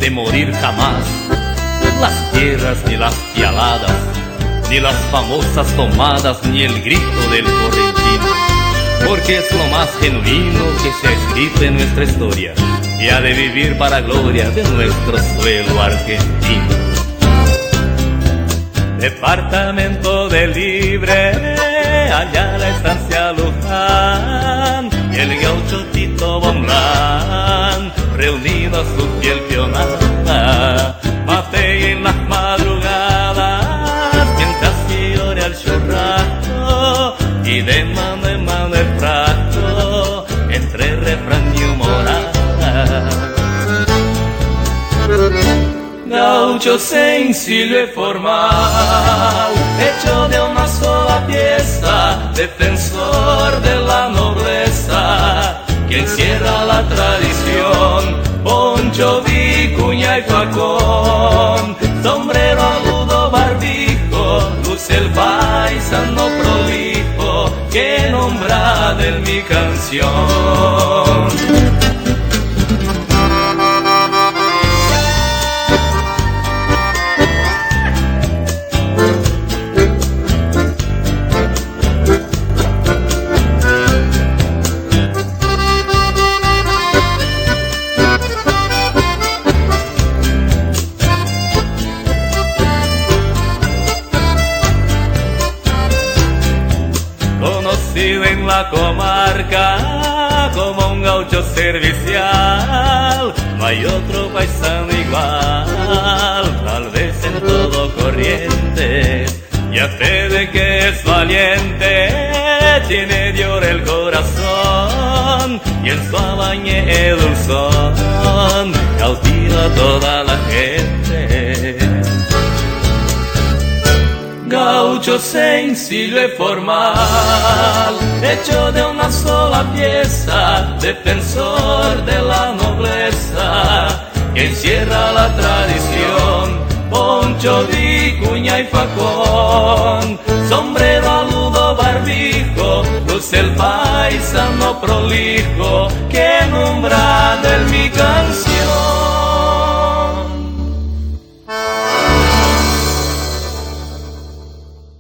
de morir jamás. Las tierras ni las pialadas, ni las famosas tomadas, ni el grito del correntino, porque es lo más genuino que se ha escrito en nuestra historia y ha de vivir para gloria de nuestro suelo argentino. Departamento del Libre, allá la estancia Luján, y el gaucho Tito Bomlán, reunido a su fiel pionada, mate en las madrugadas, mientras que llora el churrasco, y de mano en mano el frasco, entre refrán y humorada. Gaucho sencillo y formal, hecho de una sola pieza, defensor de la nobleza, que encierra la tradición, poncho, vicuña y facón, sombrero agudo, barbijo, luce el paisano prolijo, que nombra de mi canción. Conocido en la comarca como un gaucho servicial, no hay otro paisano igual, tal vez en todo Corrientes, y a fe de que es valiente, tiene de oro el corazón, y en su abañe dulzón cautiva a toda la gente. Gaucho sencillo y formal, hecho de una sola pieza, defensor de la nobleza, que encierra la tradición, poncho, vicuña y facón, sombrero aludo, barbijo, luce el paisano prolijo, que nombra de mi canción.